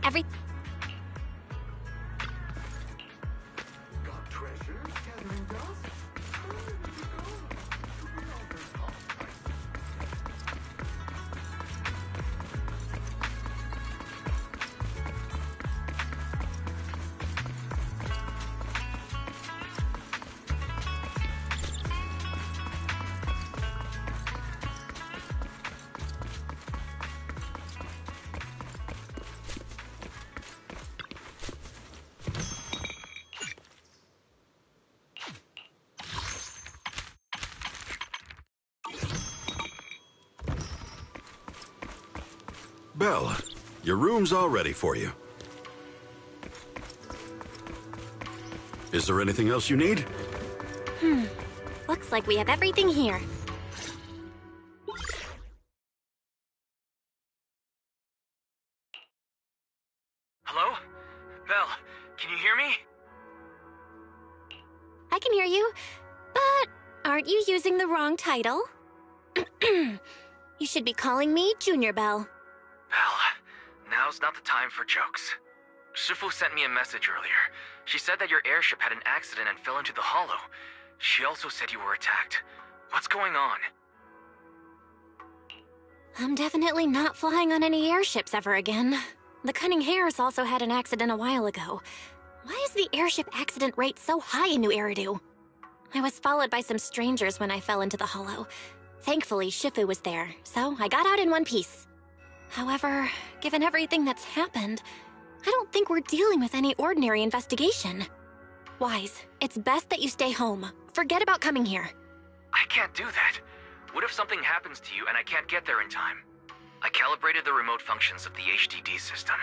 every... Got treasures gathering dust? Where did you go? To be on this top. Belle, your room's all ready for you. Is there anything else you need? Looks like we have everything here. Hello? Belle, can you hear me? I can hear you, but aren't you using the wrong title? You should be calling me Junior Belle. Belle, now's not the time for jokes. Shifu sent me a message earlier. She said that your airship had an accident and fell into the hollow. She also said you were attacked. What's going on? I'm definitely not flying on any airships ever again. The Cunning Hares also had an accident a while ago. Why is the airship accident rate so high in New Eridu? I was followed by some strangers when I fell into the hollow. Thankfully, Shifu was there, so I got out in one piece. However, given everything that's happened, I don't think we're dealing with any ordinary investigation. Wise, it's best that you stay home. Forget about coming here. I can't do that. What if something happens to you and I can't get there in time? I calibrated the remote functions of the HDD system,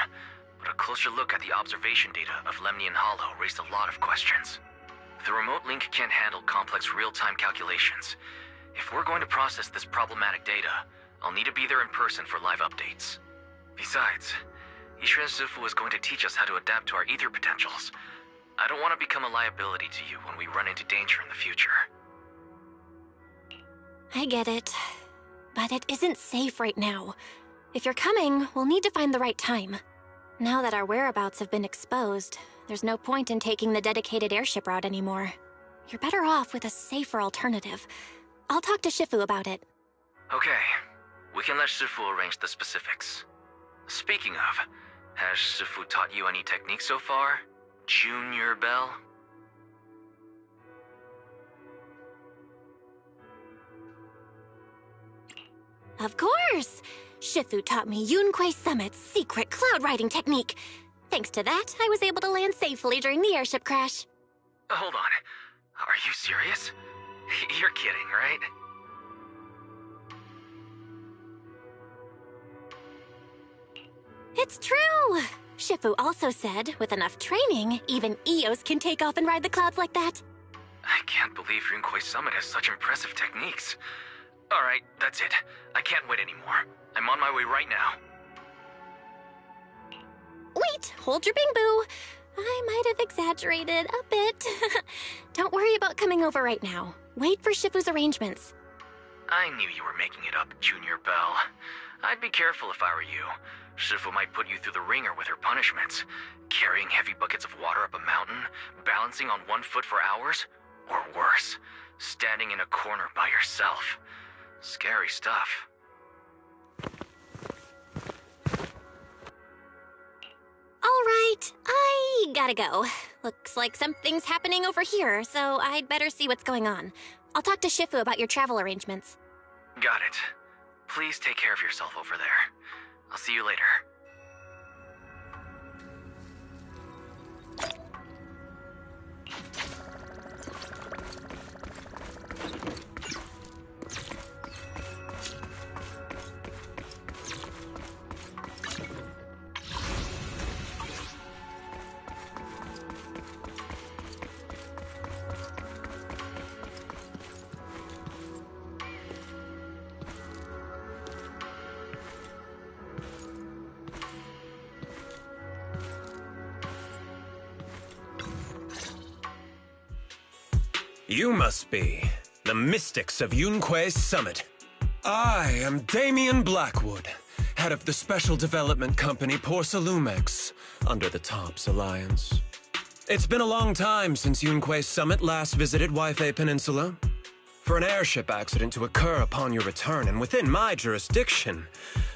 but a closer look at the observation data of Lemnian Hollow raised a lot of questions. The remote link can't handle complex real-time calculations. If we're going to process this problematic data, I'll need to be there in person for live updates. Besides, Yixuan Shifu is going to teach us how to adapt to our ether potentials. I don't want to become a liability to you when we run into danger in the future. I get it, but it isn't safe right now. If you're coming, we'll need to find the right time. Now that our whereabouts have been exposed, there's no point in taking the dedicated airship route anymore. You're better off with a safer alternative. I'll talk to Shifu about it. Okay, we can let Shifu arrange the specifics. Speaking of, has Shifu taught you any techniques so far, Junior Belle? Of course! Shifu taught me Yunquei Summit's secret cloud riding technique. Thanks to that, I was able to land safely during the airship crash. Hold on. Are you serious? You're kidding, right? It's true! Shifu also said, with enough training, even Eos can take off and ride the clouds like that. I can't believe Yunquei Summit has such impressive techniques. Alright, that's it. I can't wait anymore. I'm on my way right now. Wait, hold your bing-boo. I might have exaggerated a bit. Don't worry about coming over right now. Wait for Shifu's arrangements. I knew you were making it up, Junior Belle. I'd be careful if I were you. Shifu might put you through the ringer with her punishments. Carrying heavy buckets of water up a mountain, balancing on one foot for hours, or worse, standing in a corner by yourself. Scary stuff. All right, I gotta go. Looks like something's happening over here, so I'd better see what's going on. I'll talk to Shifu about your travel arrangements. Got it. Please take care of yourself over there. I'll see you later. You must be the mystics of Yunquei's Summit. I am Damien Blackwood, head of the Special Development Company Porcelumex, under the TOPS Alliance. It's been a long time since Yunque Summit last visited Waifei Peninsula. For an airship accident to occur upon your return and within my jurisdiction,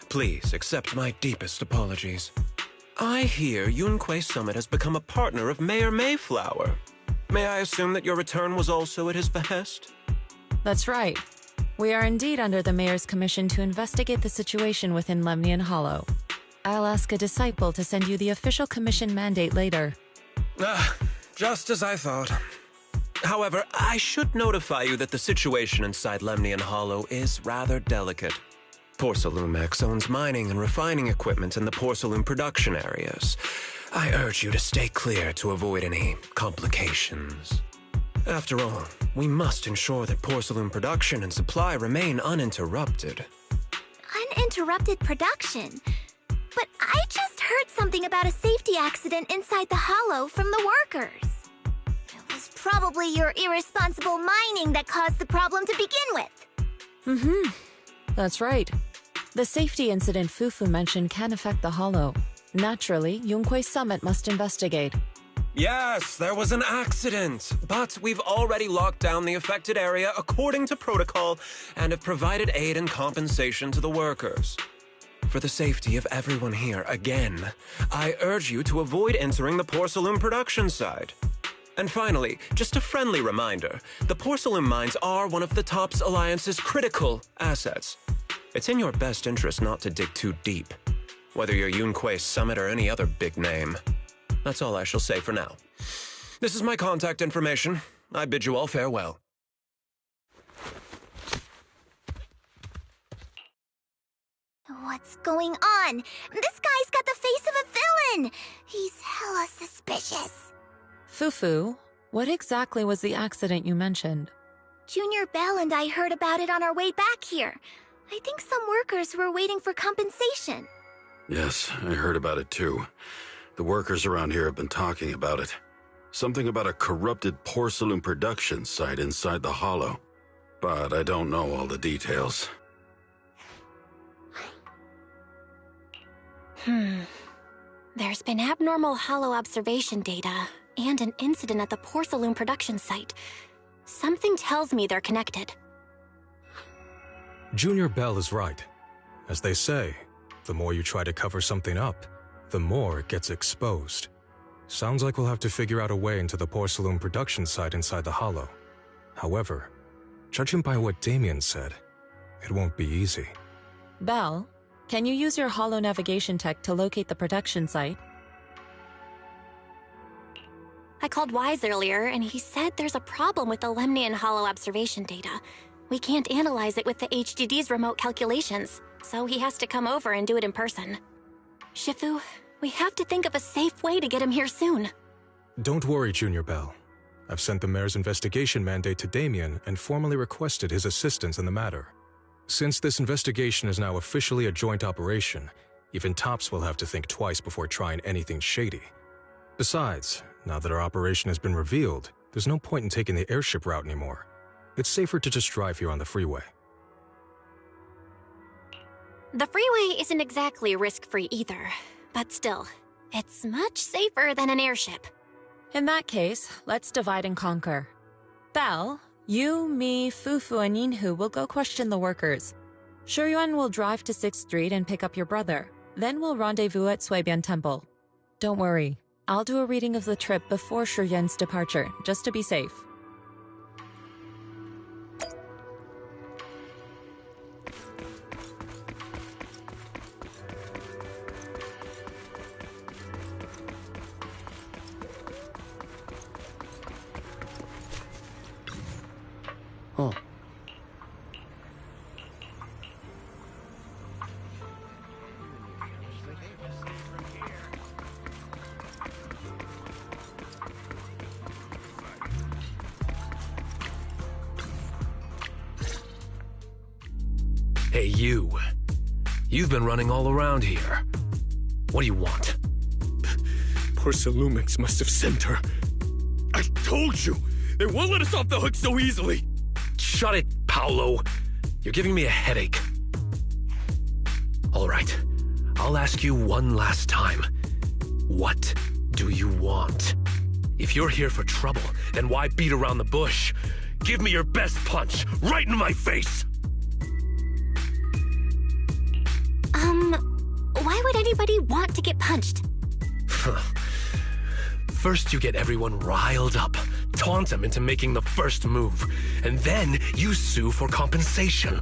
please accept my deepest apologies. I hear Yunque Summit has become a partner of Mayor Mayflower. May I assume that your return was also at his behest? That's right. We are indeed under the Mayor's commission to investigate the situation within Lemnian Hollow. I'll ask a disciple to send you the official commission mandate later. Just as I thought. However, I should notify you that the situation inside Lemnian Hollow is rather delicate. Porcelumex owns mining and refining equipment in the porcelain production areas. I urge you to stay clear to avoid any complications. After all, we must ensure that porcelain production and supply remain uninterrupted. Uninterrupted production? But I just heard something about a safety accident inside the hollow from the workers. It was probably your irresponsible mining that caused the problem to begin with. That's right. The safety incident Fufu mentioned can affect the hollow. Naturally, Yunque Summit must investigate. Yes, there was an accident, but we've already locked down the affected area according to protocol and have provided aid and compensation to the workers. For the safety of everyone here, again, I urge you to avoid entering the porcelain production side. And finally, just a friendly reminder, the porcelain mines are one of the TOPS Alliance's critical assets. It's in your best interest not to dig too deep, whether you're Yunque Summit or any other big name. That's all I shall say for now. This is my contact information. I bid you all farewell. What's going on? This guy's got the face of a villain! He's hella suspicious. Fufu, what exactly was the accident you mentioned? Junior Bell and I heard about it on our way back here. I think some workers were waiting for compensation. Yes, I heard about it too. The workers around here have been talking about it. Something about a corrupted porcelain production site inside the hollow. But I don't know all the details. There's been abnormal hollow observation data and an incident at the porcelain production site. Something tells me they're connected. Junior Bell is right. As they say, the more you try to cover something up, the more it gets exposed. Sounds like we'll have to figure out a way into the porcelain production site inside the hollow. However, judging by what Damien said, it won't be easy. Bell, can you use your hollow navigation tech to locate the production site? I called Wise earlier, and he said there's a problem with the Lemnian Hollow observation data. We can't analyze it with the HDD's remote calculations, so he has to come over and do it in person. Shifu, we have to think of a safe way to get him here soon. Don't worry, Junior Bell. I've sent the mayor's investigation mandate to Damien and formally requested his assistance in the matter. Since this investigation is now officially a joint operation, even TOPS will have to think twice before trying anything shady. Besides, now that our operation has been revealed, there's no point in taking the airship route anymore. It's safer to just drive here on the freeway. The freeway isn't exactly risk-free either, but still, it's much safer than an airship. In that case, let's divide and conquer. Bell, you, me, Fufu, and Yinhu will go question the workers. Shuyuan will drive to 6th Street and pick up your brother. Then we'll rendezvous at Suibian Temple. Don't worry, I'll do a reading of the trip before Shuyuan's departure, just to be safe. Oh. Hey, you. You've been running all around here. What do you want? Porcelumix must have sent her. I told you! They won't let us off the hook so easily! Shut it, Paolo. You're giving me a headache. All right, I'll ask you one last time. What do you want? If you're here for trouble, then why beat around the bush? Give me your best punch, right in my face! Why would anybody want to get punched? First you get everyone riled up, taunt them into making the first move, and then you sue for compensation.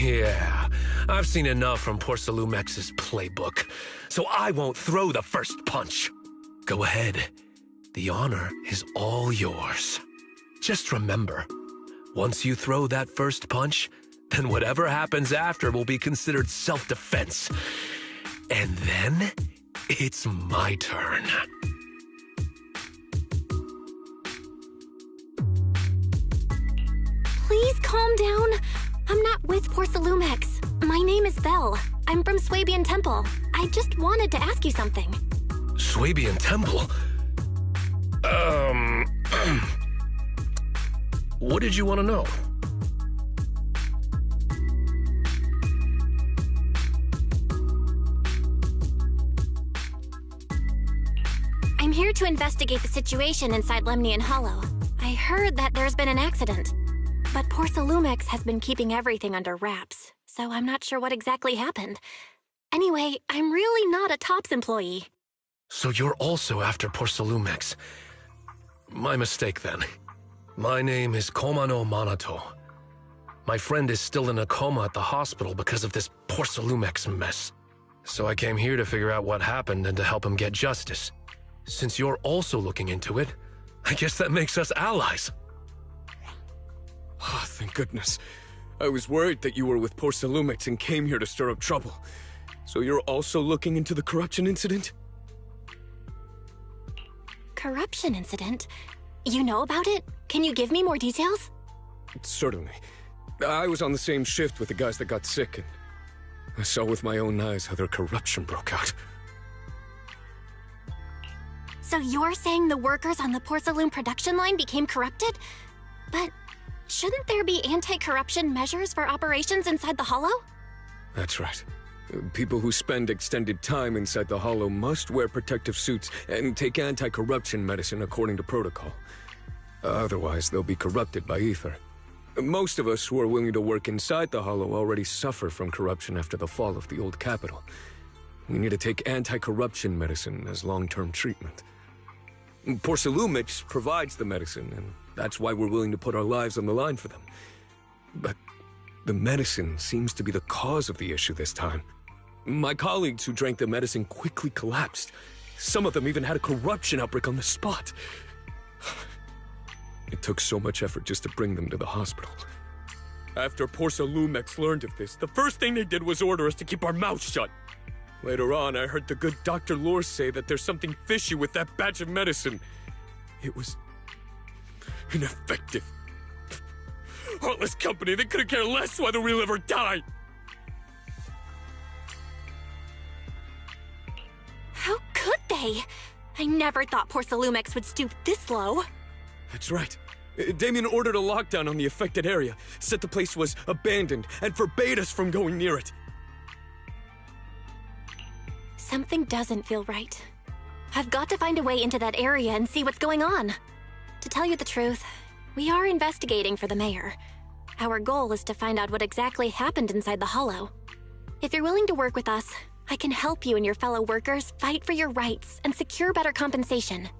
Yeah, I've seen enough from Porcelumex's playbook, so I won't throw the first punch. Go ahead. The honor is all yours. Just remember, once you throw that first punch, then whatever happens after will be considered self-defense. And then, it's my turn. Please calm down. I'm not with Porcelumex. My name is Belle. I'm from Swabian Temple. I just wanted to ask you something. Swabian Temple? What did you want to know? I'm here to investigate the situation inside Lemnian Hollow. I heard that there's been an accident. But Porcelumex has been keeping everything under wraps, so I'm not sure what exactly happened. Anyway, I'm really not a TOPS employee. So you're also after Porcelumex. My mistake, then. My name is Komano Manato. My friend is still in a coma at the hospital because of this Porcelumex mess. So I came here to figure out what happened and to help him get justice. Since you're also looking into it, I guess that makes us allies. Oh, thank goodness. I was worried that you were with Porcelumex and came here to stir up trouble. So you're also looking into the corruption incident? Corruption incident? You know about it? Can you give me more details? Certainly. I was on the same shift with the guys that got sick, and I saw with my own eyes how their corruption broke out. So you're saying the workers on the Porcelain production line became corrupted? But shouldn't there be anti-corruption measures for operations inside the Hollow? That's right. People who spend extended time inside the Hollow must wear protective suits and take anti-corruption medicine according to protocol. Otherwise, they'll be corrupted by ether. Most of us who are willing to work inside the Hollow already suffer from corruption after the fall of the old capital. We need to take anti-corruption medicine as long-term treatment. Porcelumex provides the medicine, and that's why we're willing to put our lives on the line for them. But the medicine seems to be the cause of the issue this time. My colleagues who drank the medicine quickly collapsed. Some of them even had a corruption outbreak on the spot. It took so much effort just to bring them to the hospital. After Porcelumex learned of this, the first thing they did was order us to keep our mouths shut. Later on, I heard the good Dr. Lore say that there's something fishy with that batch of medicine. It was ineffective. Heartless company, they couldn't care less whether we live or die. How could they? I never thought Porcelumex would stoop this low. That's right. Damien ordered a lockdown on the affected area, said the place was abandoned, and forbade us from going near it. Something doesn't feel right. I've got to find a way into that area and see what's going on. To tell you the truth, we are investigating for the mayor. Our goal is to find out what exactly happened inside the Hollow. If you're willing to work with us, I can help you and your fellow workers fight for your rights and secure better compensation.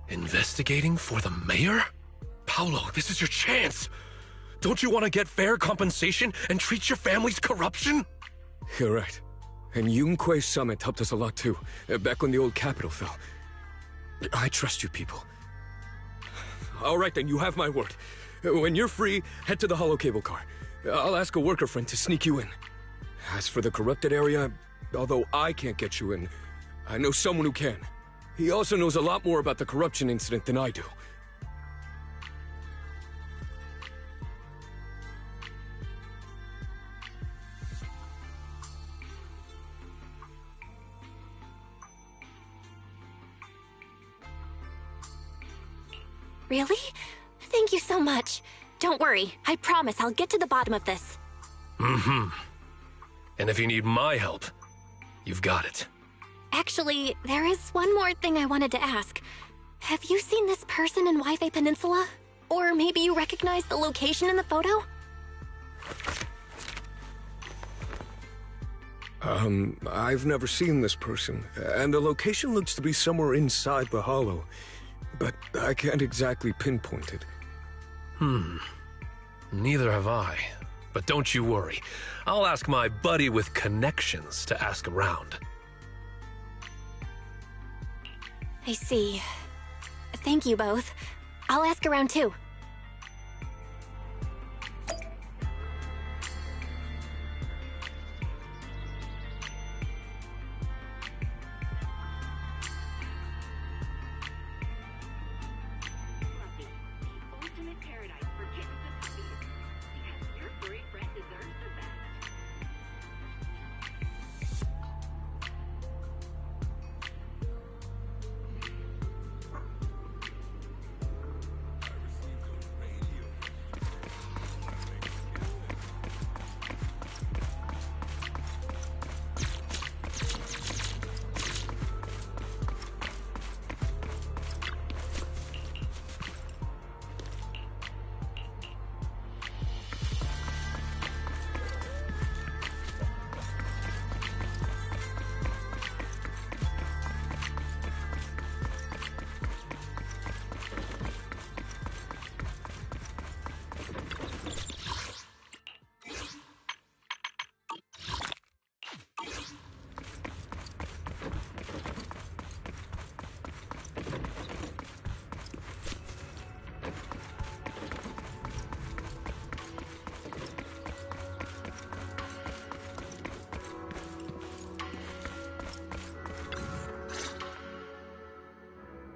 Investigating for the mayor? Paolo, this is your chance. Don't you want to get fair compensation and treat your family's corruption? You're right. And Yunque's summit helped us a lot too, back when the old capital fell. I trust you people. All right then, you have my word. When you're free, head to the Hollow Cable Car. I'll ask a worker friend to sneak you in. As for the corrupted area, although I can't get you in, I know someone who can. He also knows a lot more about the corruption incident than I do. Really? Thank you so much. Don't worry, I promise I'll get to the bottom of this. And if you need my help, you've got it. Actually, there is one more thing I wanted to ask. Have you seen this person in Wi-Fi Peninsula? Or maybe you recognize the location in the photo? I've never seen this person, and the location looks to be somewhere inside the hollow, but I can't exactly pinpoint it. Neither have I. But don't you worry. I'll ask my buddy with connections to ask around. I see. Thank you both. I'll ask around too.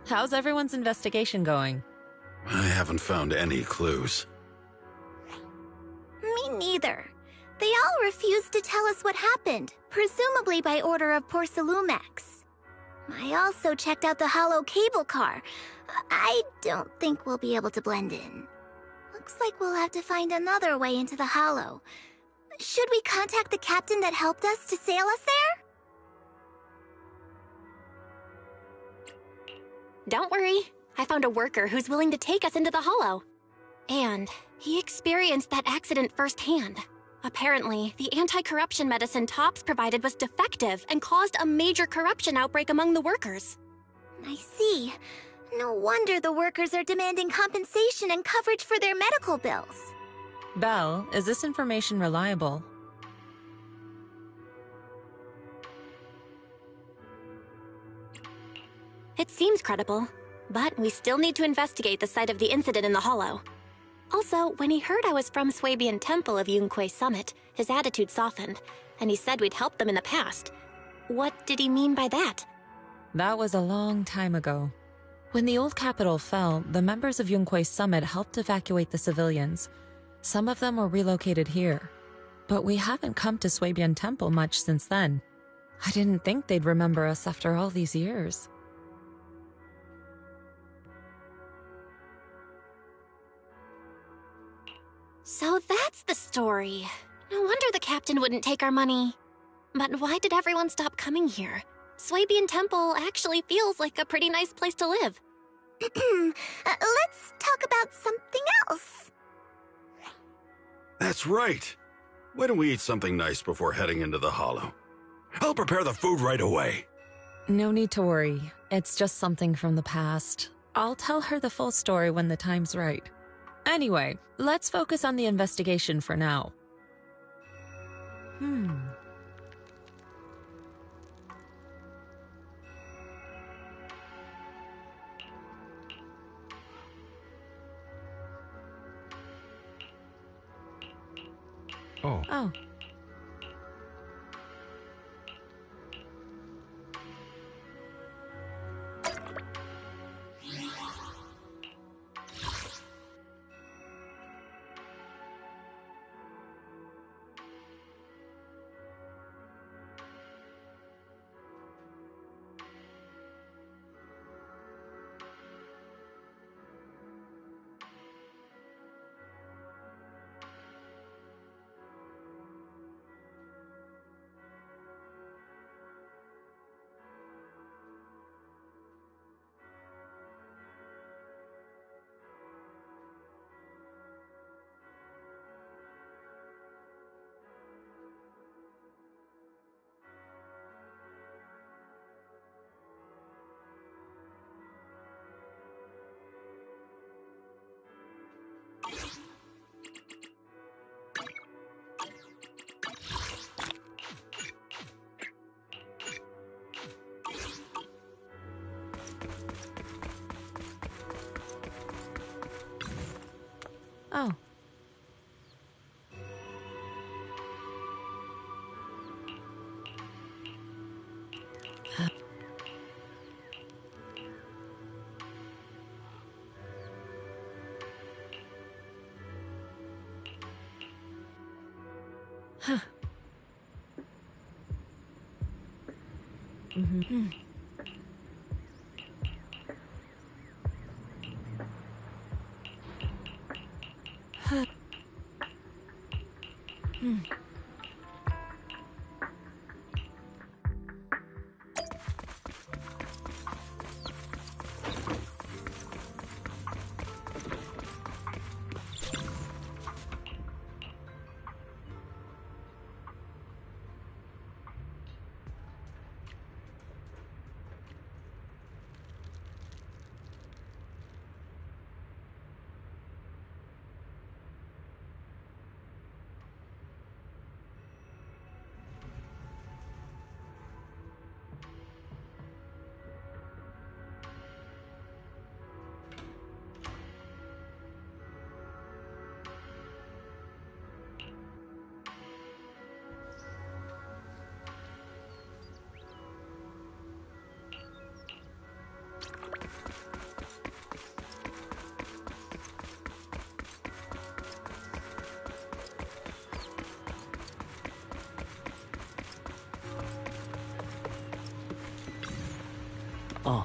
How's everyone's investigation going? I haven't found any clues. Me neither. They all refused to tell us what happened, presumably by order of Porcelumex. I also checked out the hollow cable car. I don't think we'll be able to blend in. Looks like we'll have to find another way into the hollow. Should we contact the captain that helped us to sail us there? Don't worry. I found a worker who's willing to take us into the hollow. And he experienced that accident firsthand. Apparently, the anti-corruption medicine Tops provided was defective and caused a major corruption outbreak among the workers. I see. No wonder the workers are demanding compensation and coverage for their medical bills. Belle, is this information reliable? It seems credible, but we still need to investigate the site of the incident in the hollow. Also, when he heard I was from Swabian Temple of Yunquay Summit, his attitude softened, and he said we'd helped them in the past. What did he mean by that? That was a long time ago. When the old capital fell, the members of Yunquay Summit helped evacuate the civilians. Some of them were relocated here. But we haven't come to Swabian Temple much since then. I didn't think they'd remember us after all these years. So that's the story. No wonder the captain wouldn't take our money. But why did everyone stop coming here? Swabian Temple actually feels like a pretty nice place to live. Let's talk about something else. That's right. Why don't we eat something nice before heading into the hollow? I'll prepare the food right away. No need to worry. It's just something from the past. I'll tell her the full story when the time's right. Anyway, let's focus on the investigation for now. Oh. 哦。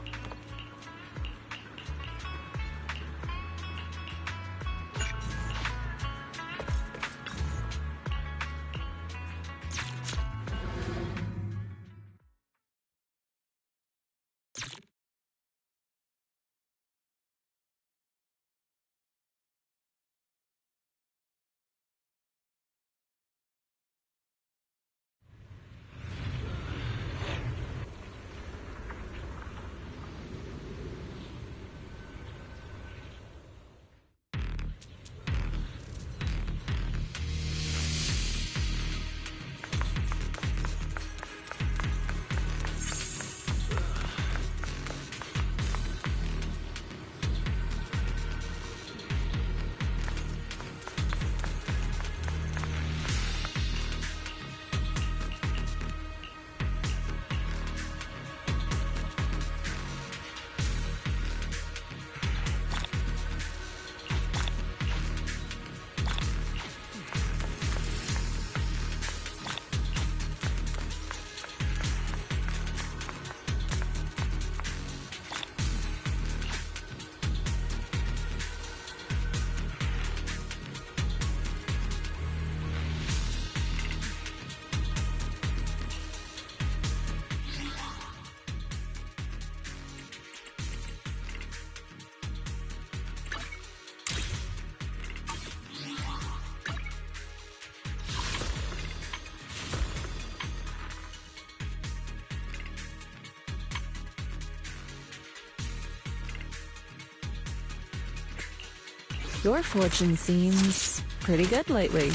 Your fortune seems pretty good lately.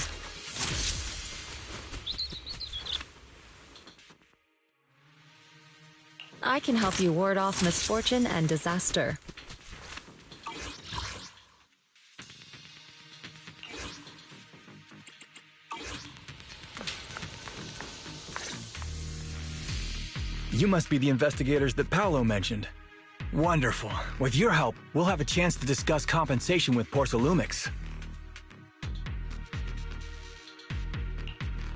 I can help you ward off misfortune and disaster. You must be the investigators that Paolo mentioned. Wonderful. With your help, we'll have a chance to discuss compensation with Porcelumix.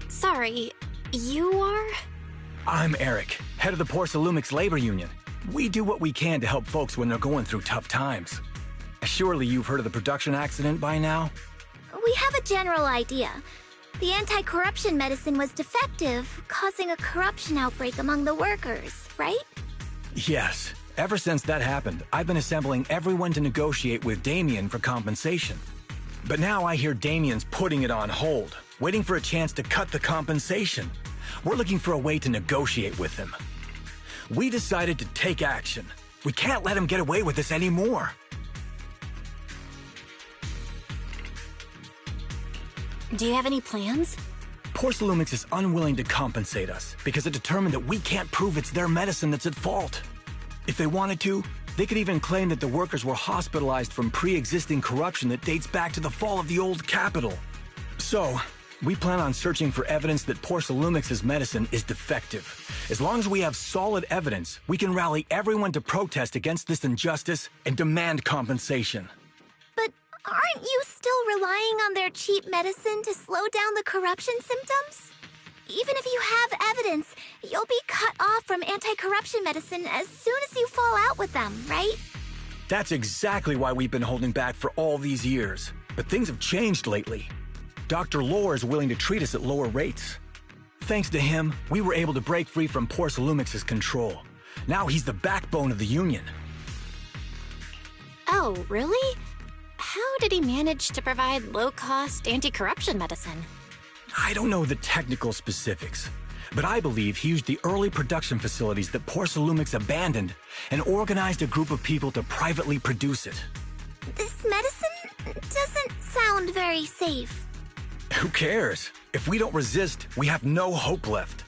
Sorry, you are? I'm Eric, head of the Porcelumix Labor Union. We do what we can to help folks when they're going through tough times. Surely you've heard of the production accident by now? We have a general idea. The anti-corruption medicine was defective, causing a corruption outbreak among the workers, right? Yes. Ever since that happened, I've been assembling everyone to negotiate with Damien for compensation. But now I hear Damien's putting it on hold, waiting for a chance to cut the compensation. We're looking for a way to negotiate with him. We decided to take action. We can't let him get away with this anymore. Do you have any plans? Porcelumix is unwilling to compensate us because it determined that we can't prove it's their medicine that's at fault. If they wanted to, they could even claim that the workers were hospitalized from pre-existing corruption that dates back to the fall of the old capital. So, we plan on searching for evidence that Porcelumix's medicine is defective. As long as we have solid evidence, we can rally everyone to protest against this injustice and demand compensation. But Aren't you still relying on their cheap medicine to slow down the corruption symptoms? Even if you have evidence, you'll be cut off from anti-corruption medicine as soon as you fall out with them, right? That's exactly why we've been holding back for all these years. But things have changed lately. Dr. Lore is willing to treat us at lower rates. Thanks to him, we were able to break free from Porcelumix's control. Now he's the backbone of the Union. Oh, really? How did he manage to provide low-cost anti-corruption medicine? I don't know the technical specifics, but I believe he used the early production facilities that Porcelumix abandoned and organized a group of people to privately produce it. This medicine doesn't sound very safe. Who cares? If we don't resist, we have no hope left.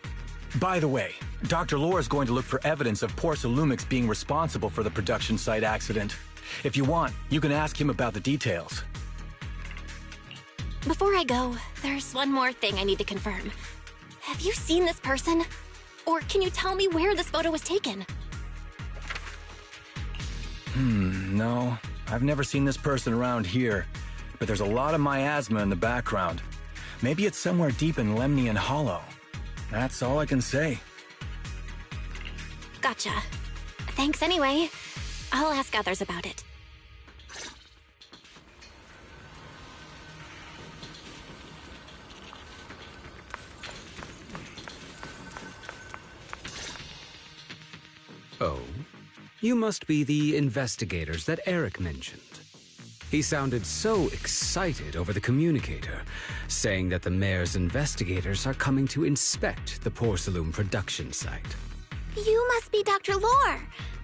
By the way, Dr. Lore is going to look for evidence of Porcelumix being responsible for the production site accident. If you want, you can ask him about the details. Before I go, there's one more thing I need to confirm. Have you seen this person? Or can you tell me where this photo was taken? No. I've never seen this person around here, but there's a lot of miasma in the background. Maybe it's somewhere deep in Lemnian Hollow. That's all I can say. Gotcha. Thanks anyway. I'll ask others about it. Oh, you must be the investigators that Eric mentioned. He sounded so excited over the communicator, saying that the mayor's investigators are coming to inspect the Porcelain production site. You must be Dr. Lore.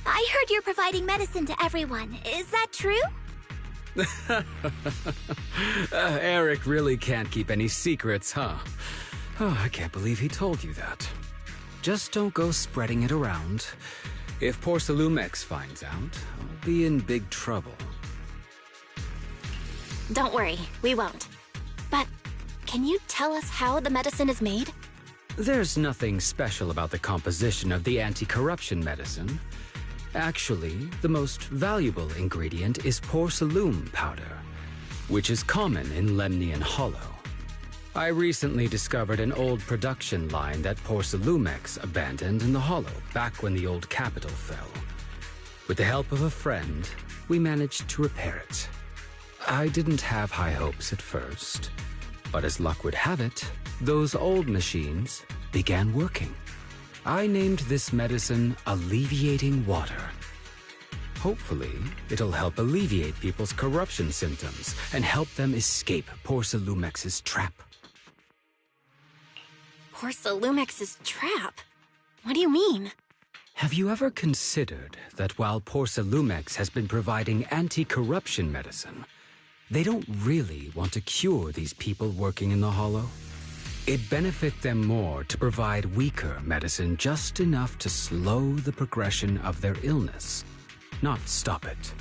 I heard you're providing medicine to everyone. Is that true? Eric really can't keep any secrets, huh? Oh, I can't believe he told you that. Just don't go spreading it around. If Porcelumix finds out, I'll be in big trouble. Don't worry, we won't. But can you tell us how the medicine is made? There's nothing special about the composition of the anti-corruption medicine. Actually, the most valuable ingredient is porcelain powder, which is common in Lemnian Hollow. I recently discovered an old production line that Porcelumix abandoned in the Hollow back when the old capital fell. With the help of a friend, we managed to repair it. I didn't have high hopes at first, but as luck would have it, those old machines began working. I named this medicine Alleviating Water. Hopefully, it'll help alleviate people's corruption symptoms and help them escape Porcelumix's trap. Porcelumix's trap? What do you mean? Have you ever considered that while Porcelumix has been providing anti-corruption medicine, they don't really want to cure these people working in the Hollow? It'd benefit them more to provide weaker medicine just enough to slow the progression of their illness, not stop it.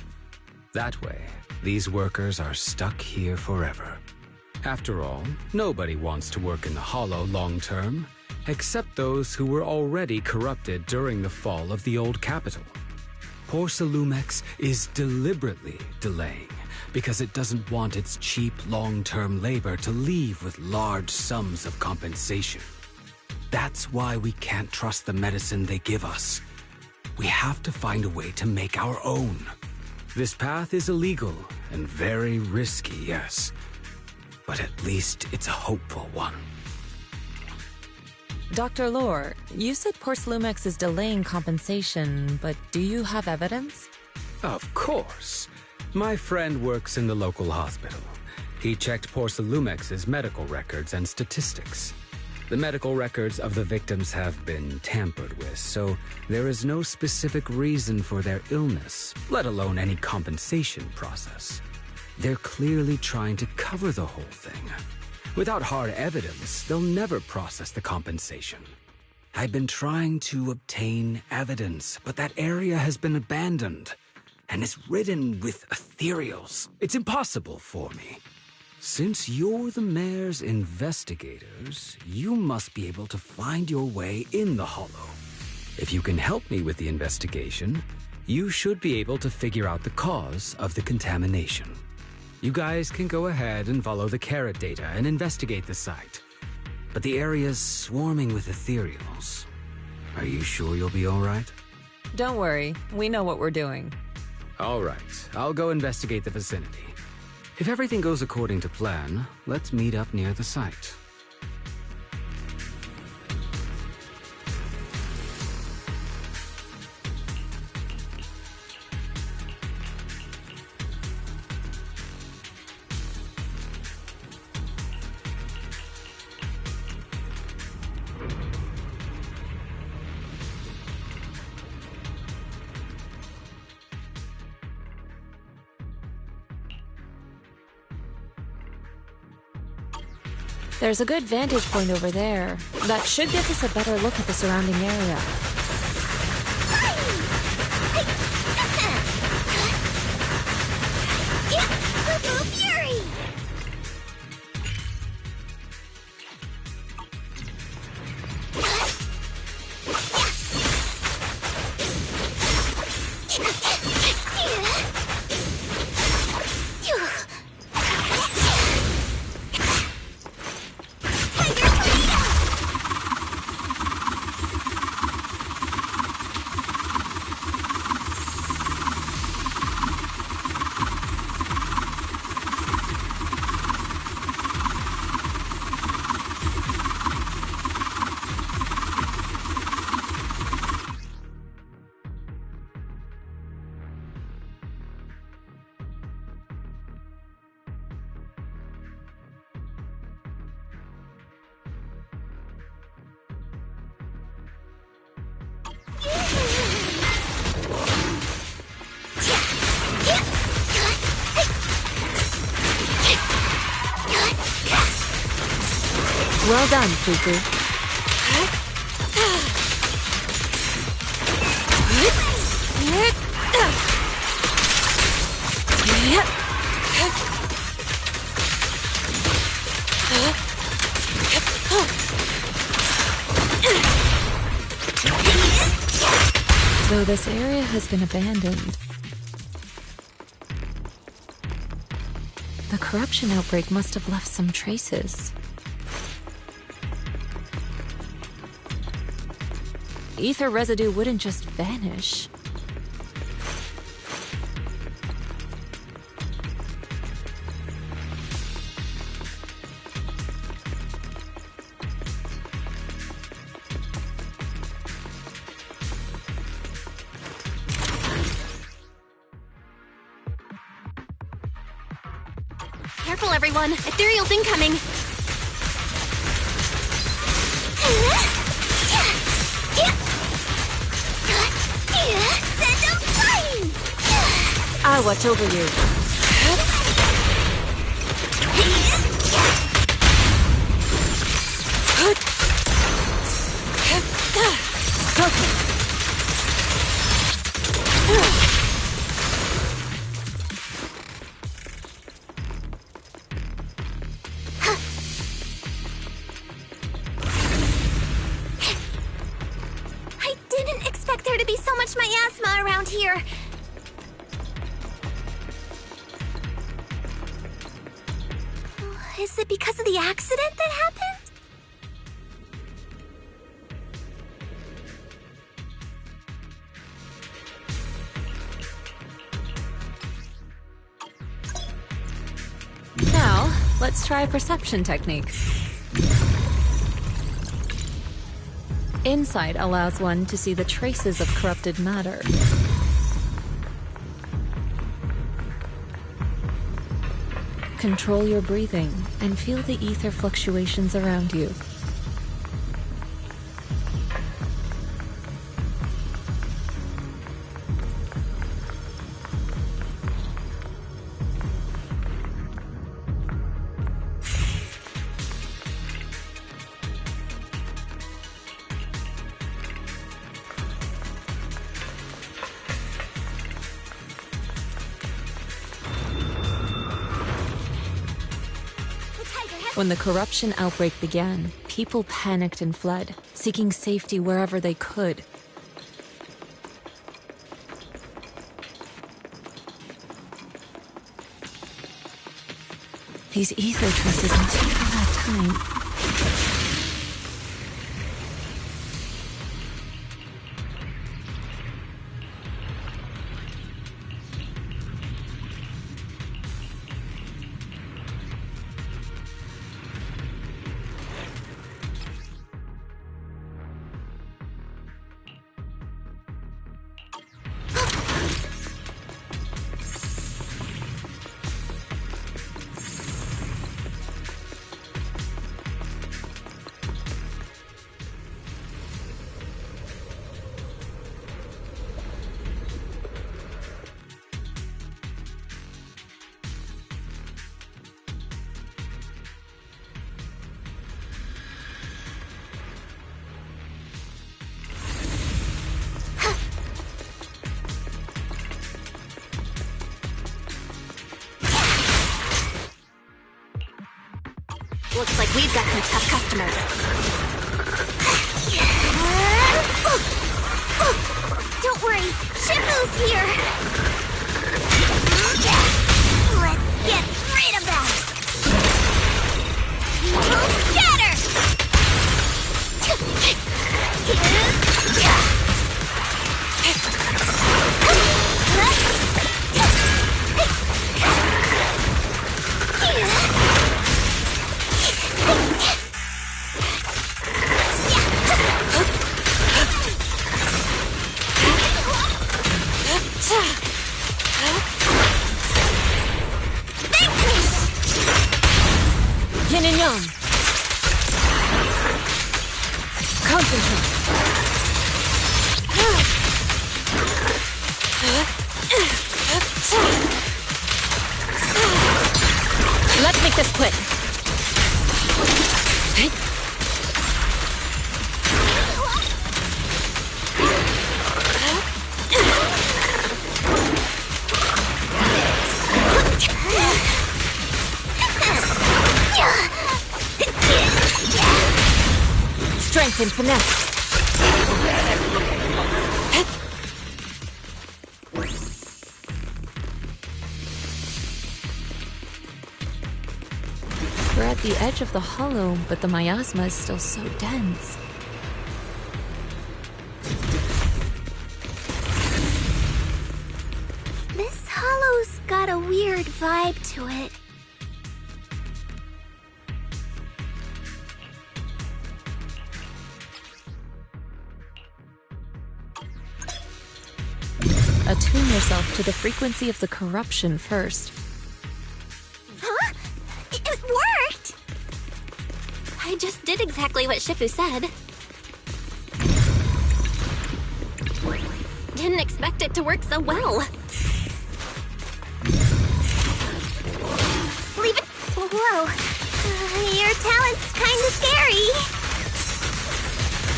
That way, these workers are stuck here forever. After all, nobody wants to work in the Hollow long term, except those who were already corrupted during the fall of the old capital. Porcelumix is deliberately delaying because it doesn't want its cheap long-term labor to leave with large sums of compensation. That's why we can't trust the medicine they give us. We have to find a way to make our own. This path is illegal and very risky, yes, but at least it's a hopeful one. Dr. Lore, you said Porcelumix is delaying compensation, but do you have evidence? Of course. My friend works in the local hospital. He checked Porcelumix's medical records and statistics. The medical records of the victims have been tampered with, so there is no specific reason for their illness, let alone any compensation process. They're clearly trying to cover the whole thing. Without hard evidence, they'll never process the compensation. I've been trying to obtain evidence, but that area has been abandoned and is ridden with ethereals. It's impossible for me. Since you're the mayor's investigators, you must be able to find your way in the Hollow. If you can help me with the investigation, you should be able to figure out the cause of the contamination. You guys can go ahead and follow the carrot data and investigate the site. But the area's swarming with ethereals. Are you sure you'll be all right? Don't worry, we know what we're doing. All right, I'll go investigate the vicinity. If everything goes according to plan, let's meet up near the site. There's a good vantage point over there. That should give us a better look at the surrounding area. Fury! Well done, Fufu. Though this area has been abandoned, the corruption outbreak must have left some traces. Ether residue wouldn't just vanish. Careful, everyone! Ethereal's incoming! Send them flying! I'll watch over you. I didn't expect there to be so much miasma around here. Is it because of the accident that happened? Now, let's try a perception technique. Insight allows one to see the traces of corrupted matter. Control your breathing and feel the ether fluctuations around you. When the corruption outbreak began, people panicked and fled, seeking safety wherever they could. These ether traces must be from that time. Looks like we've got some tough customers. Don't worry, Shifu's here! Let's get rid of them! Scatter! Yin and Yang. Concentrate. Let's make this quick. Strength and finesse. We're at the edge of the hollow, but the miasma is still so dense. This hollow's got a weird vibe to it. Attune yourself to the frequency of the corruption first. Huh? It worked! I just did exactly what Shifu said. Didn't expect it to work so well. Leave it. Whoa. Your talent's kinda scary.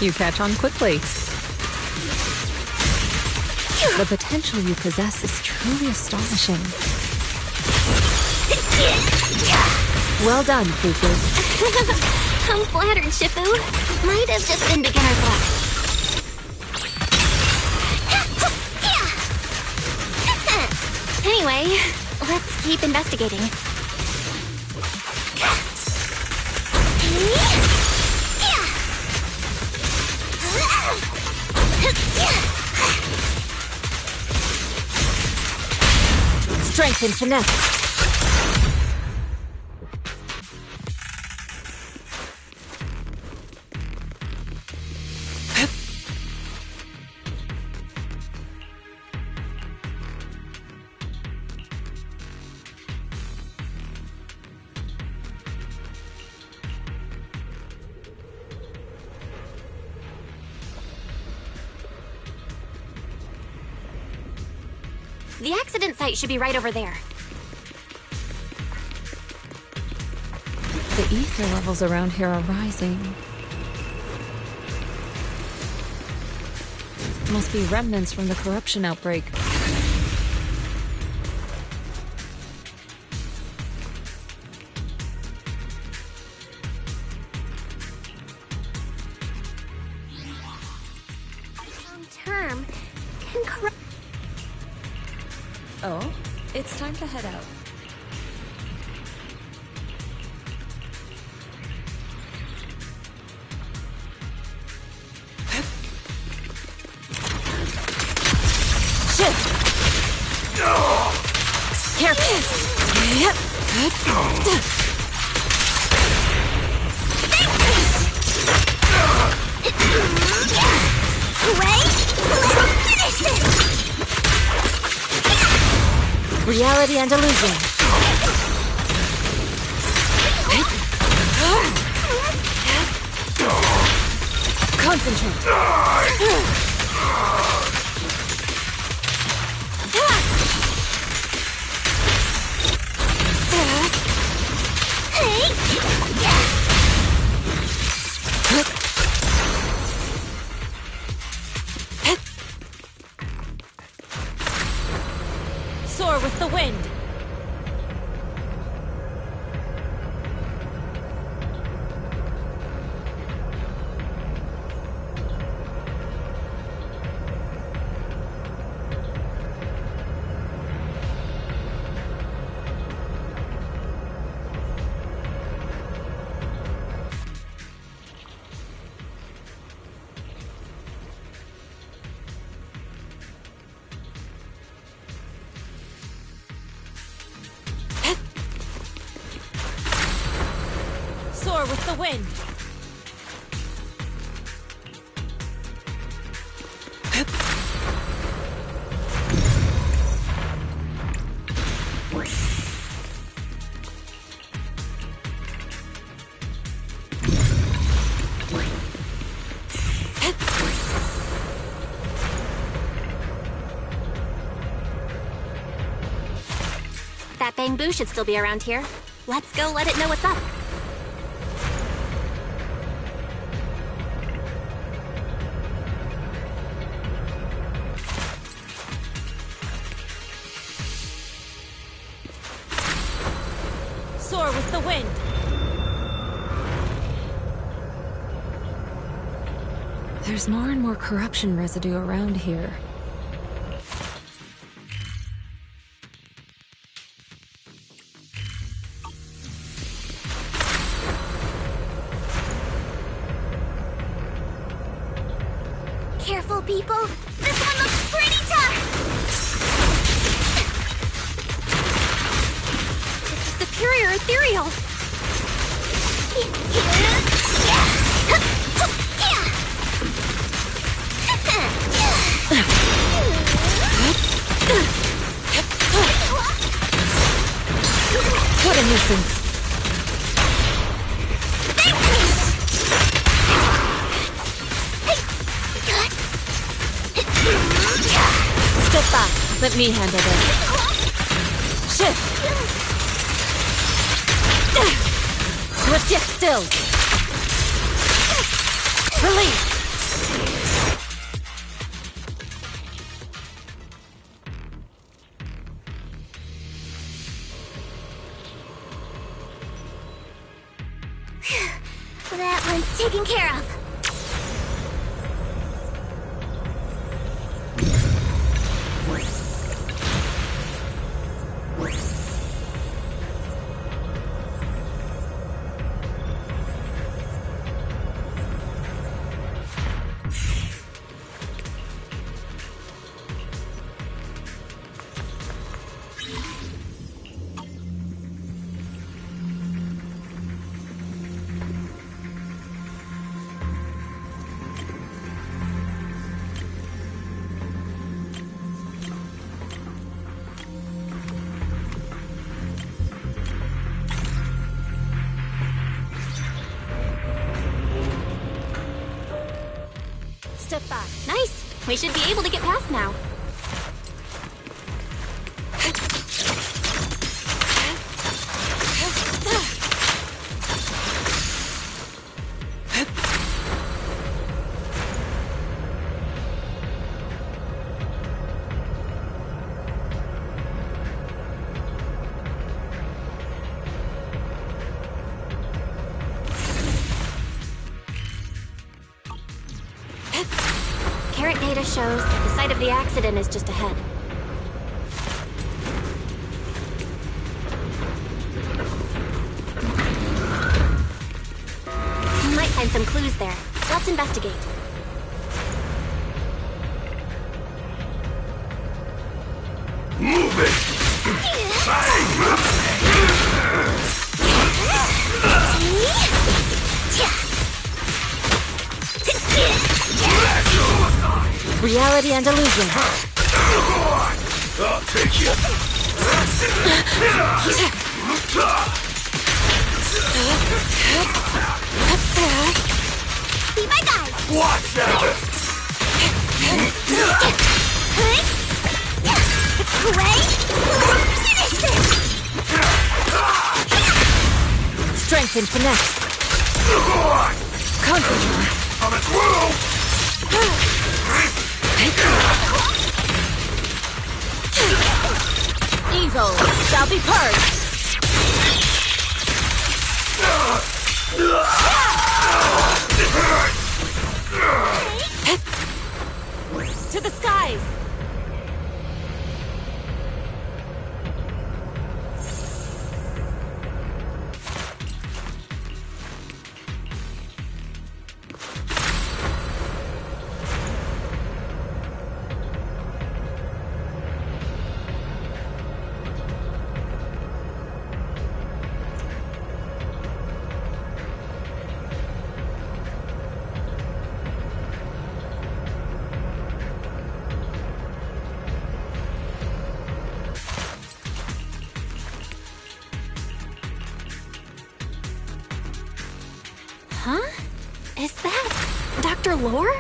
You catch on quickly. The potential you possess is truly astonishing. Well done, Fufu. I'm flattered, Shifu. Might have just been beginner's luck. Anyway, let's keep investigating. Strength and finesse. The accident site should be right over there. The ether levels around here are rising. Must be remnants from the corruption outbreak. Term can corrupt. Oh, it's time to head out. Reality and illusion. Concentrate. Soar with the wind. Soar with the wind. That bamboo should still be around here. Let's go let it know what's up. Soar with the wind. There's more and more corruption residue around here. Careful, people. This one looks pretty tough. It's a superior ethereal. What a nuisance. Step back. Let me handle this. Shift. Swift yet still. Release. That one's taken care of. Step back. Nice. We should be able to get past now. Current data shows that the site of the accident is just ahead. You might find some clues there. Let's investigate. Move it! Bang! Reality and illusion. I'll take you. Be my guide. Watch out! Finish this! Strength and finesse. Concentrate. I'm at will! Evil shall be purged. To the skies. Huh? Is that Dr. Lore?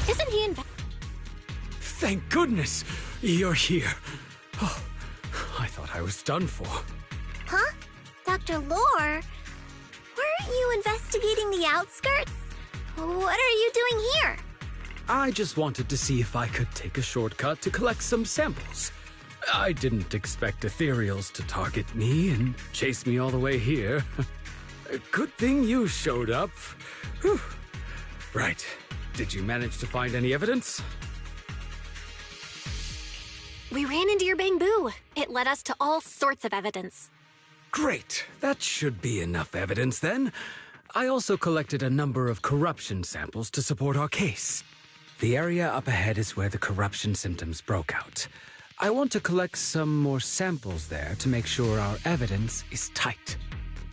Isn't he in... Thank goodness you're here. Oh, I thought I was done for. Huh? Dr. Lore? Weren't you investigating the outskirts? What are you doing here? I just wanted to see if I could take a shortcut to collect some samples. I didn't expect ethereals to target me and chase me all the way here. Good thing you showed up. Whew. Right. Did you manage to find any evidence? We ran into your bamboo. It led us to all sorts of evidence. Great. That should be enough evidence then. I also collected a number of corruption samples to support our case. The area up ahead is where the corruption symptoms broke out. I want to collect some more samples there to make sure our evidence is tight.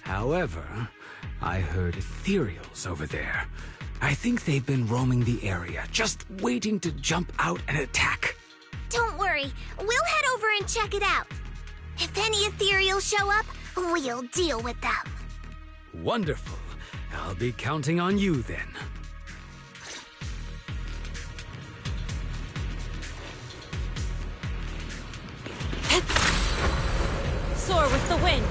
However, I heard ethereals over there. I think they've been roaming the area, just waiting to jump out and attack. Don't worry, we'll head over and check it out. If any ethereals show up, we'll deal with them. Wonderful. I'll be counting on you then. Soar with the wind.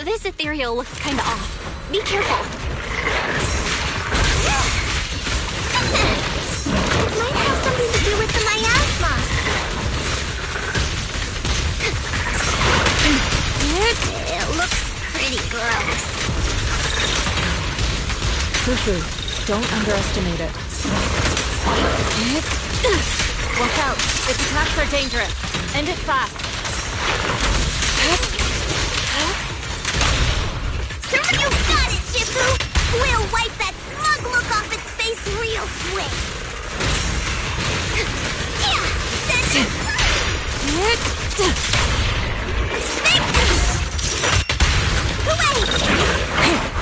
This ethereal looks kinda off. Be careful. It might have something to do with the miasma. It looks pretty gross. Fufu, don't underestimate it. Watch out. Its attacks are dangerous. End it fast. You got it, Shifu! We'll wipe that smug look off its face real quick.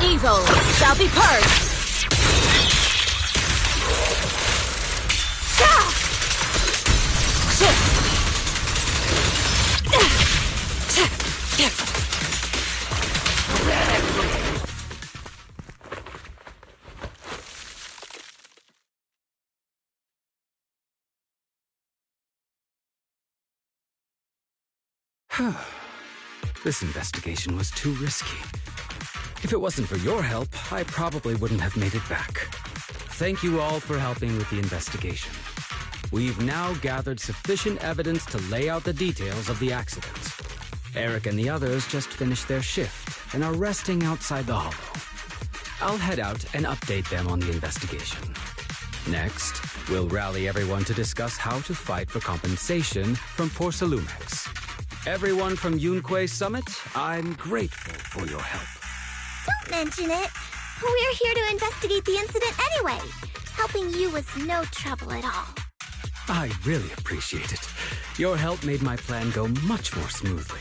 Evil shall be purged. This investigation was too risky. If it wasn't for your help, I probably wouldn't have made it back. Thank you all for helping with the investigation. We've now gathered sufficient evidence to lay out the details of the accident. Eric and the others just finished their shift and are resting outside the hollow. I'll head out and update them on the investigation. Next, we'll rally everyone to discuss how to fight for compensation from Porcelumex. Everyone from Yunque Summit, I'm grateful for your help. Don't mention it. We're here to investigate the incident anyway. Helping you was no trouble at all. I really appreciate it. Your help made my plan go much more smoothly.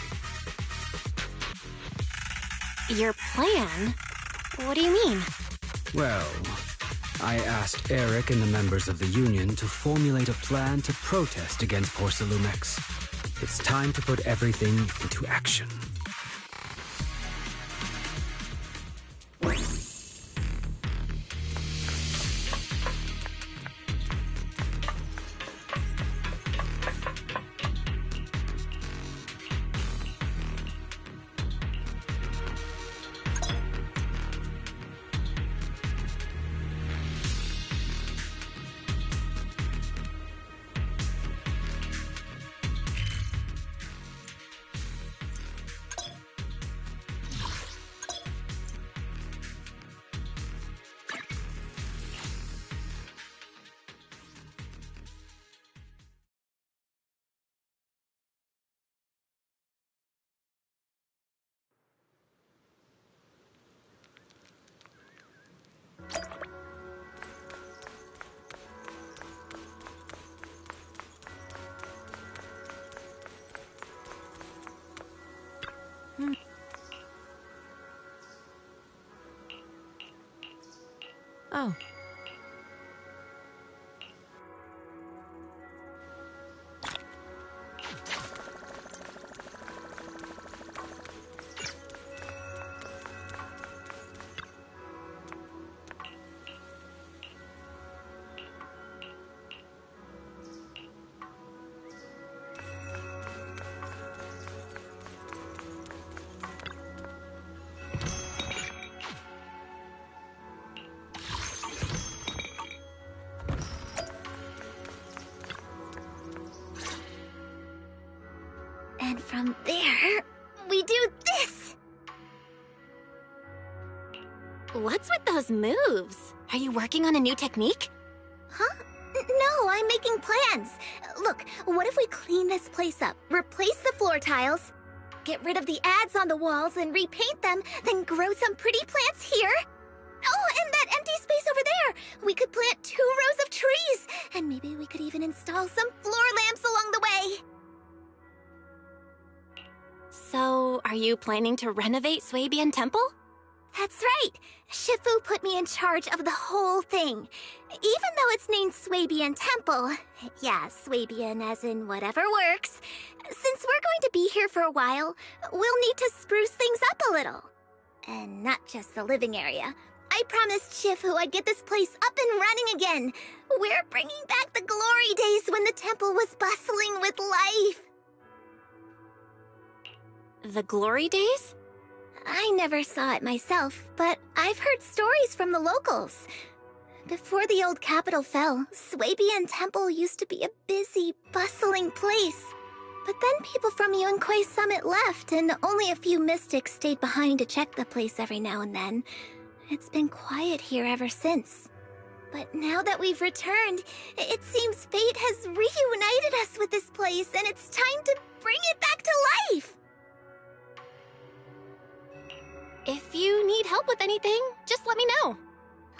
Your plan? What do you mean? Well, I asked Eric and the members of the Union to formulate a plan to protest against Porcelumex. It's time to put everything into action. Oh. And from there, we do this! What's with those moves? Are you working on a new technique? Huh? No, I'm making plans. Look, what if we clean this place up, replace the floor tiles, get rid of the ads on the walls and repaint them, then grow some pretty plants here? Oh, and that empty space over there! We could plant 2 rows of trees! And maybe we could even install some floor lamps along the way! So, are you planning to renovate Swabian Temple? That's right! Shifu put me in charge of the whole thing. Even though it's named Swabian Temple. Yeah, Swabian as in whatever works. Since we're going to be here for a while, we'll need to spruce things up a little. And not just the living area. I promised Shifu I'd get this place up and running again. We're bringing back the glory days when the temple was bustling with life. The glory days? I never saw it myself, but I've heard stories from the locals. Before the old capital fell, Swabian Temple used to be a busy, bustling place. But then people from Yuanquai Summit left, and only a few mystics stayed behind to check the place every now and then. It's been quiet here ever since. But now that we've returned, it seems fate has reunited us with this place, and it's time to bring it back to life! If you need help with anything, just let me know.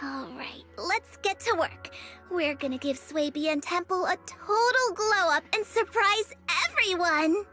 Alright, let's get to work. We're gonna give Swabian Temple a total glow-up and surprise everyone!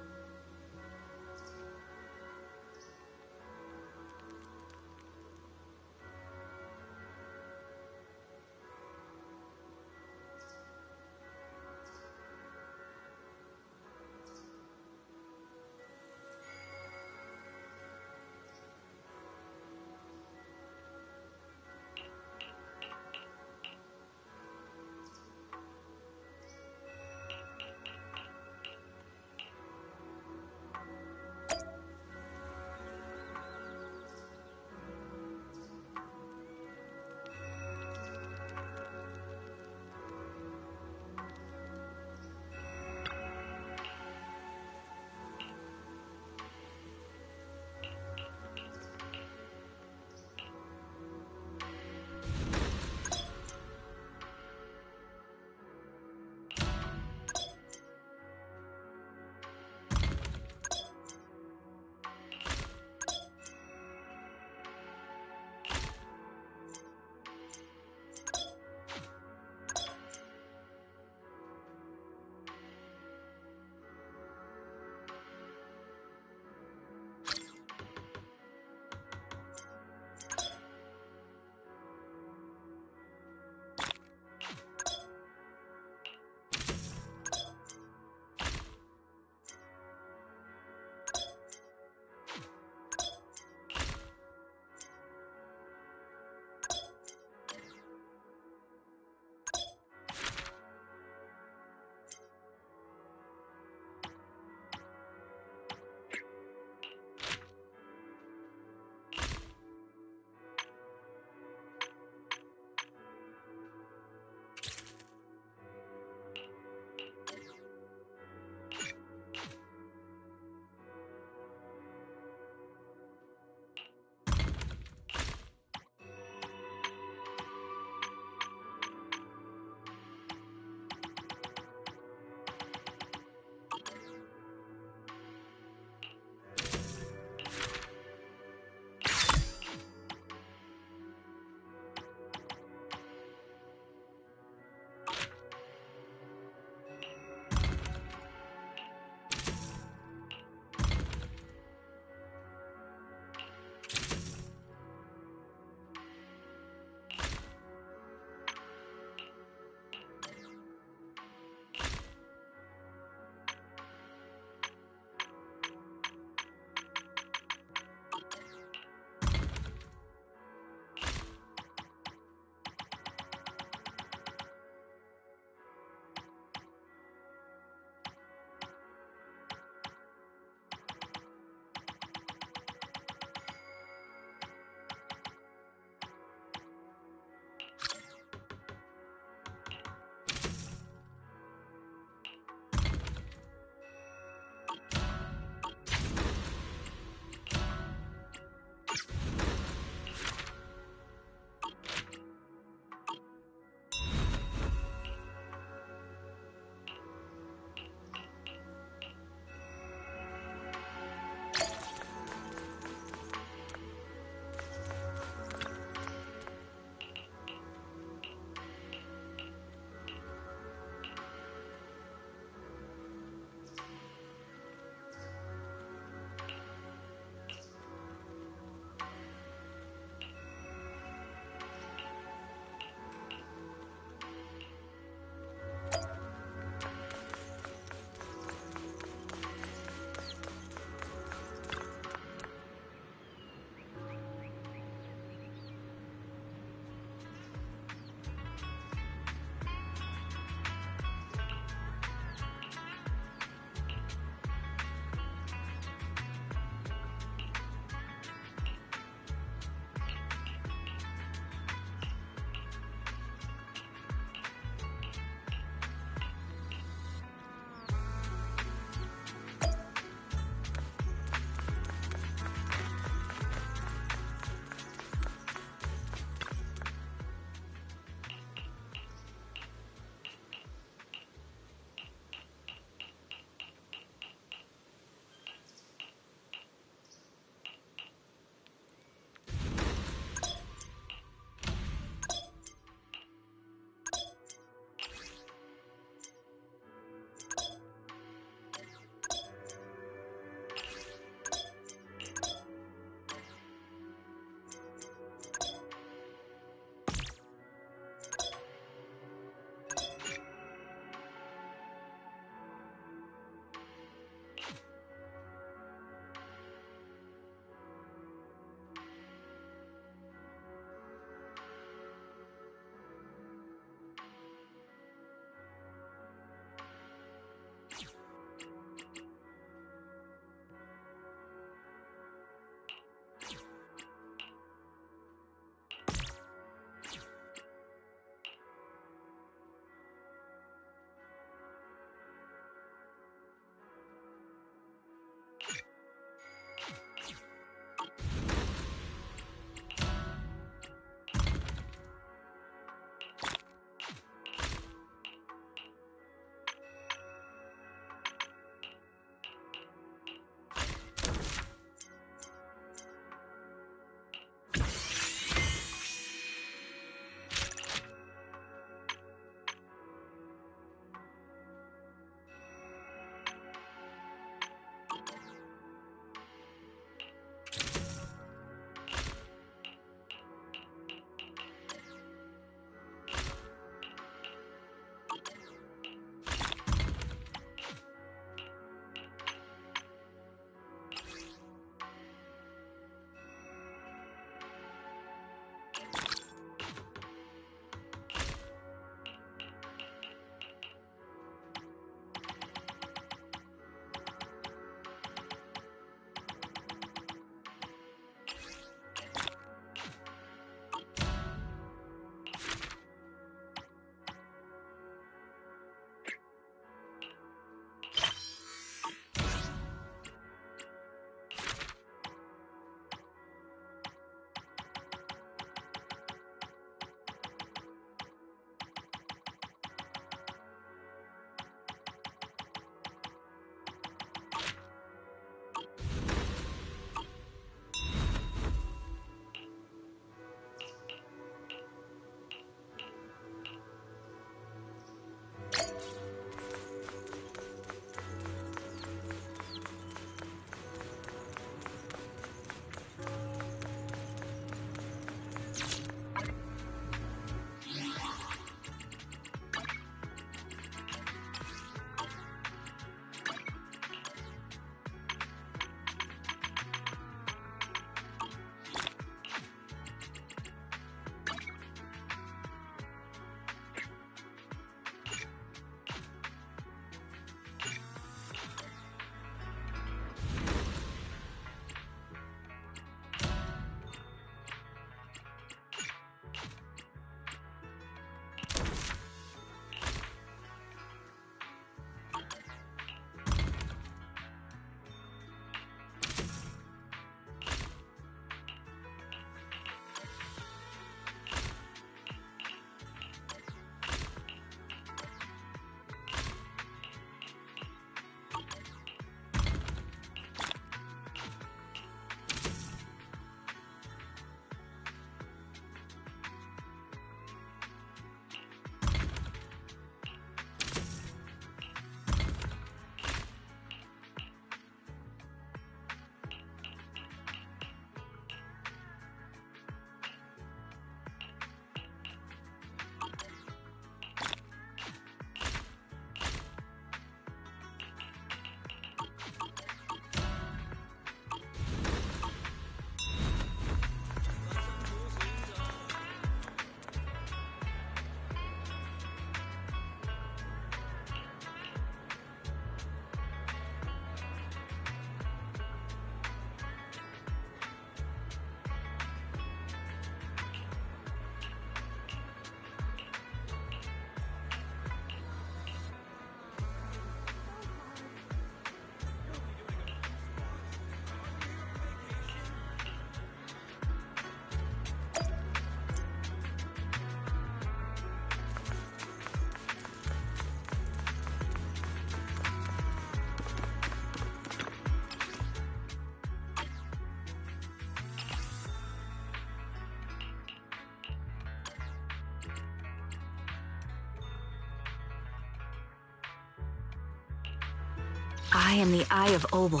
I am the Eye of Obel.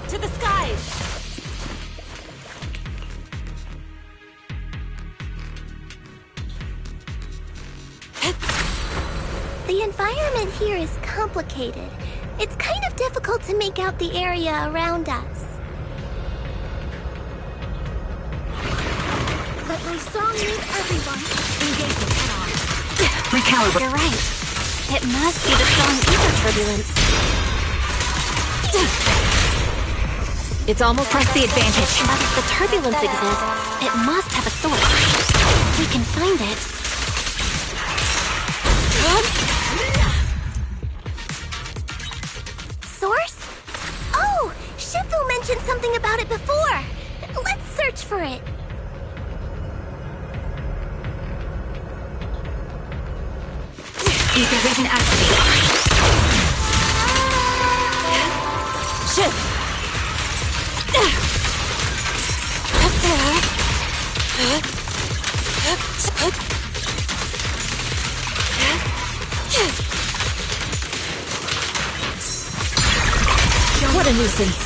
To the skies! The environment here is complicated. It's kind of difficult to make out the area around us. But my song needs everyone. Engagement head-on. Recalibrate. You're right. It must be the strong ether turbulence. It's almost pressed the advantage. But if the turbulence exists, it must have a source. We can find it. Source? Oh, Shifu mentioned something about it before. Let's search for it. Ether vision activated. Shift! What a nuisance.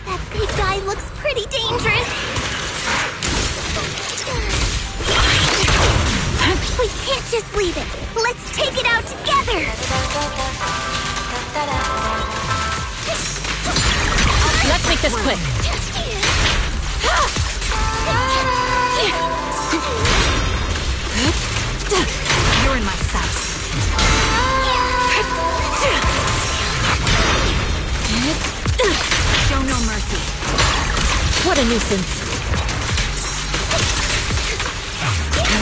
That big guy looks pretty dangerous. We can't just leave it. Let's take it out together. Let's make this quick. You're in my sights. Show no mercy. What a nuisance.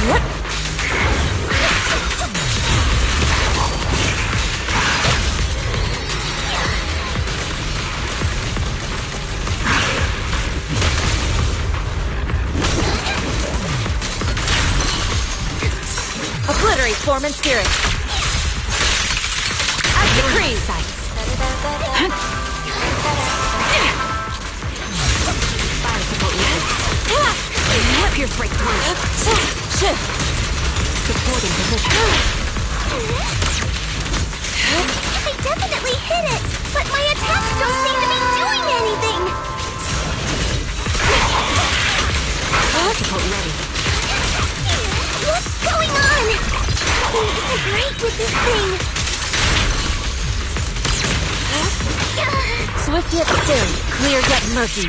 What? Obliterate form and spirit. As decreed. Pierce right through. Shift. Supporting position. I definitely hit it, but my attacks don't seem to be doing anything. Catapult ready. What's going on? Something isn't right with this thing. Swift yet still, clear yet murky.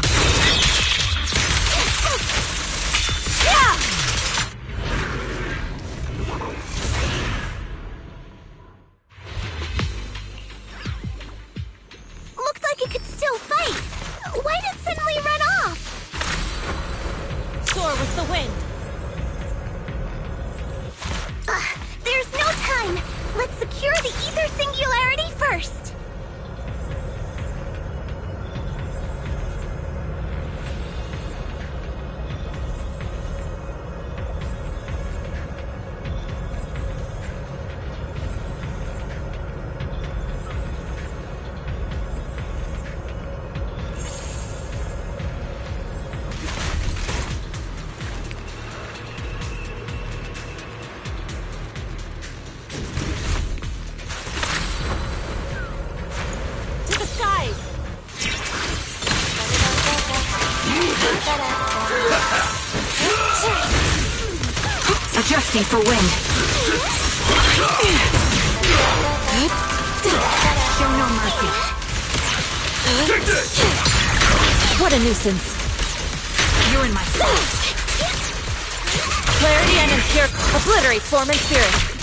Looked like it could still fight. Why did it suddenly run off? Soar with the wind. There's no time. Let's secure the ether singularity first. Adjusting for wind. Show no mercy. What a nuisance. You're in my sights. Clarity and impure. Obliterate form and spirit.